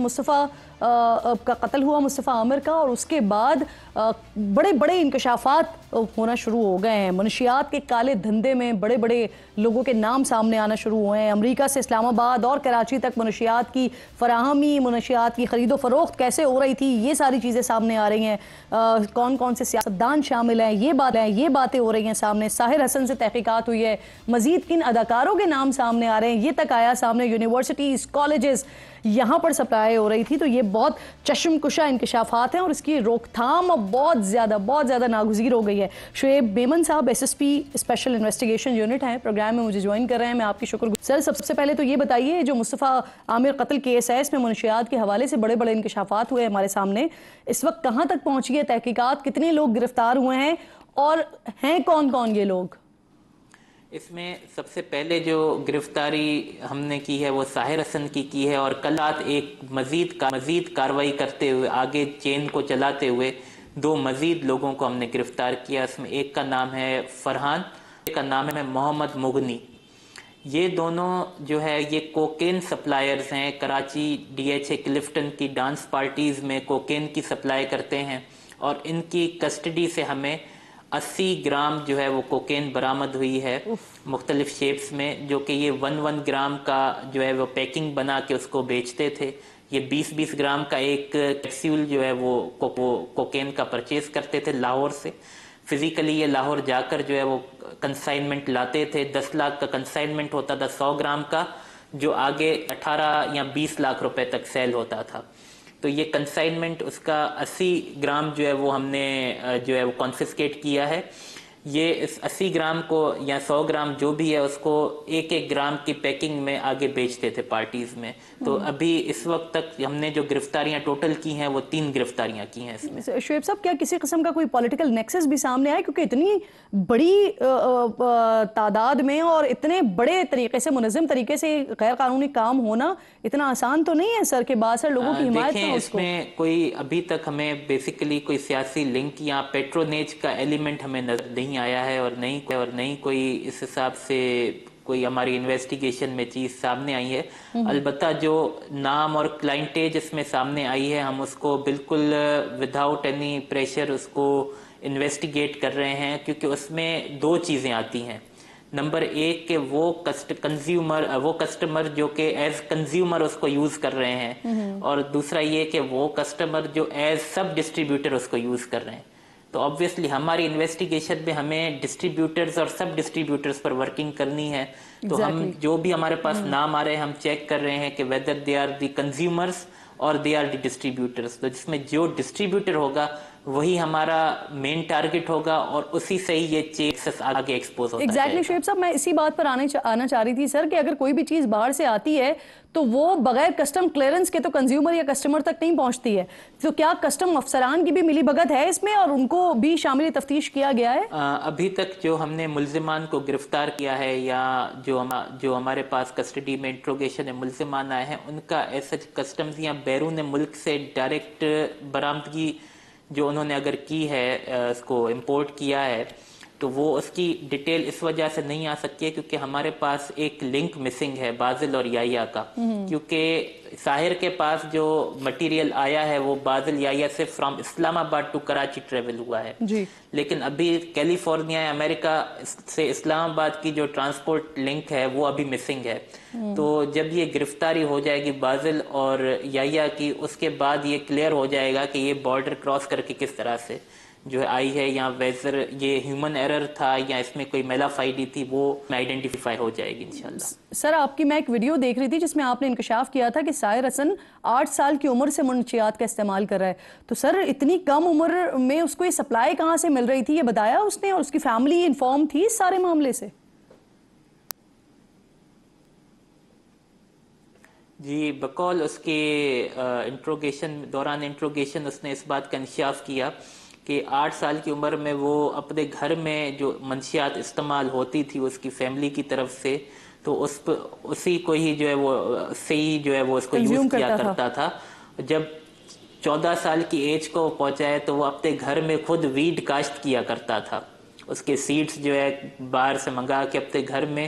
مصطفیٰ کا قتل ہوا، مصطفیٰ عامر کا، اور اس کے بعد بڑے بڑے انکشافات ہونا شروع ہو گئے ہیں۔ منشیات کے کالے دھندے میں بڑے بڑے لوگوں کے نام سامنے آنا شروع ہوئے ہیں۔ امریکہ سے اسلام آباد اور کراچی تک منشیات کی فراہمی، منشیات کی خرید و فروخت کیسے ہو رہی تھی، یہ ساری چیزیں سامنے آ رہی ہیں۔ کون کون سے سیاستدان شامل ہیں، یہ باتیں ہو رہی ہیں سامنے۔ ساحر حسن سے تحقیقات ہوئی ہے، مزید کن اداکاروں کے نام سامنے آ رہے ہیں، یہ تک آیا سامنے۔ یونیورسٹیز، کالجز، یہاں پر سپلائی ہو رہی تھی۔ تو یہ بہت چشم کشا انکشافات ہیں اور اس کی روک تھام بہت زیادہ ناگزیر ہو گئی ہے۔ شعیب میمن صاحب SSP اسپیشل انویسٹیگیشن یونٹ ہیں، پروگرام میں مجھے جوائن کر رہے ہیں، میں آپ کی شکر گزار۔ سر سب سے پہلے تو یہ بتائیے، جو مصطفیٰ عامر قتل کیس ہے، اس میں منشیات کے حوالے سے بڑے بڑے انکشافات ہوئے ہمارے سامنے، اس وقت کہاں تک پہنچی ہے تحقیقات؟ کتنے لوگ گرفتار ہوئے ہیں اور ہیں کون کون یہ لوگ؟ اس میں سب سے پہلے جو گرفتاری ہم نے کی ہے وہ ساحر حسن کی ہے، اور کل رات ایک مزید کارروائی کرتے ہوئے، آگے چین کو چلاتے ہوئے 2 مزید لوگوں کو ہم نے گرفتار کیا۔ اس میں ایک کا نام ہے فرحان، ایک کا نام ہے محمد مغنی۔ یہ دونوں جو ہے یہ کوکین سپلائرز ہیں، کراچی DHA کلفٹن کی ڈانس پارٹیز میں کوکین کی سپلائی کرتے ہیں، اور ان کی کسٹڈی سے ہمیں 80 گرام جو ہے وہ کوکین برآمد ہوئی ہے مختلف شیپس میں، جو کہ یہ 1 گرام کا جو ہے وہ پیکنگ بنا کے اس کو بیچتے تھے۔ یہ 20 گرام کا ایک کیپسول جو ہے وہ کوکین کا پرچیز کرتے تھے لاہور سے۔ فزیکلی یہ لاہور جا کر جو ہے وہ کنسائنمنٹ لاتے تھے۔ 10 لاکھ کا کنسائنمنٹ ہوتا تھا 100 گرام کا، جو آگے 18 یا 20 لاکھ روپے تک سیل ہوتا تھا۔ تو یہ کنسائنمنٹ اس کا 80 گرام جو ہے وہ ہم نے جو ہے وہ کانفسکیٹ کیا ہے۔ یہ اس 80 گرام کو یا 100 گرام جو بھی ہے اس کو 1 گرام کی پیکنگ میں آگے بیچتے تھے پارٹیز میں۔ تو ابھی اس وقت تک ہم نے جو گرفتاریاں ٹوٹل کی ہیں وہ 3 گرفتاریاں کی ہیں اس میں۔ شعیب صاحب، کیا کسی قسم کا کوئی پولیٹیکل نیکسس بھی سامنے آیا؟ کیونکہ اتنی بڑی تعداد میں اور اتنے بڑے طریقے سے، منظم طریقے سے غیر قانونی کام ہونا اتنا آسان تو نہیں ہے سر، کہ باثر لوگوں کی حمایت دیکھیں اس میں کوئی ابھی تک ہمیں بیسیکلی کوئی سیاسی لنک یا پیٹرونیج کا ایلیمنٹ ہمیں نظر نہیں آیا ہے، اور نہیں کوئی اس حساب سے کوئی ہماری انویسٹیگیشن میں چیز سامنے آئی ہے۔ البتہ جو نام اور کلائنٹیج اس میں سامنے آئی ہے، ہم اس کو بالکل وداؤٹ اینی پریشر اس کو انویسٹیگیٹ کر رہے ہیں، کیونکہ اس میں 2 چیزیں آتی ہیں۔ نمبر 1 کہ وہ کسٹمر جو کہ ایز کنزیومر اس کو یوز کر رہے ہیں، اور دوسرا یہ کہ وہ کسٹمر جو ایز سب ڈسٹریبیوٹر اس کو یوز کر رہے ہیں۔ تو آبویسلی ہماری انویسٹیگیشن میں ہمیں ڈسٹریبیوٹرز اور سب ڈسٹریبیوٹرز پر ورکنگ کرنی ہے۔ تو ہم جو بھی ہمارے پاس نام آ رہے ہیں، ہم چیک کر رہے ہیں کہ whether they are the consumers اور دے آر دی ڈسٹریبیوٹرز۔ تو جس میں جو ڈسٹریبیوٹر ہوگا وہی ہمارا مین ٹارگٹ ہوگا، اور اسی سے ہی یہ چیز آگے ایکسپوز ہوتا ہے۔ ایگزیکٹلی شعیب صاحب، میں اسی بات پر آنا چاہ رہی تھی سر، کہ اگر کوئی بھی چیز باہر سے آتی ہے تو وہ بغیر کسٹم کلیئرنس کے تو کنزیومر یا کسٹمر تک نہیں پہنچتی ہے۔ تو کیا کسٹم افسران کی بھی ملی بھگت ہے اس میں، اور ان کو بھی شامل تفتیش کیا گیا ہے؟ ابھی تک جو ہم نے ملزمان کو گرفتار کیا ہے، یا جو ہمارے پاس کسٹڈی میں انٹروگیشن میں ملزمان آئے ہیں، ان کا ایسا کسٹمز یا بیرون ملک سے ڈائریکٹ برآمدگی جو انہوں نے اگر کی ہے، اس کو امپورٹ کیا ہے، تو وہ اس کی ڈیٹیل اس وجہ سے نہیں آ سکتی ہے کیونکہ ہمارے پاس ایک لنک مسنگ ہے بازل اور یایا کا۔ کیونکہ ساحر کے پاس جو مٹیریل آیا ہے وہ بازل یایا سے فرام اسلام آباد ٹو کراچی ٹریول ہوا ہے، لیکن ابھی کیلیفورنیا امریکہ سے اسلام آباد کی جو ٹرانسپورٹ لنک ہے وہ ابھی مسنگ ہے۔ تو جب یہ گرفتاری ہو جائے گی بازل اور یایا کی، اس کے بعد یہ کلیئر ہو جائے گا کہ یہ بارڈر کراس کر کے کس طرح سے جو ہے آئی ہے، یا ویزر یہ ہیومن ایرر تھا یا اس میں کوئی میلا فائڈی تھی، وہ آئیڈینٹیفائی ہو جائے گی انشاءاللہ۔ سر، آپ کی میں ایک ویڈیو دیکھ رہی تھی جس میں آپ نے انکشاف کیا تھا کہ ساحر حسن 8 سال کی عمر سے منشیات کا استعمال کر رہا ہے۔ تو سر، اتنی کم عمر میں اس کو یہ سپلائی کہاں سے مل رہی تھی، یہ بتایا اس نے، اور اس کی فیملی انفارم تھی اس سارے معاملے سے؟ جی، بقول اس کے دوران انٹروگیشن اس نے اس بات کا انکشاف کیا کہ 8 سال کی عمر میں وہ اپنے گھر میں جو منشیات استعمال ہوتی تھی اس کی فیملی کی طرف سے، تو اسی کو ہی جو ہے وہ صحیح جو ہے وہ اس کو یوز کیا کرتا تھا۔ جب 14 سال کی ایج کو پہنچائے تو وہ اپنے گھر میں خود ویڈ کاشت کیا کرتا تھا۔ اس کے سیڈز جو ہے باہر سے منگا کے اپنے گھر میں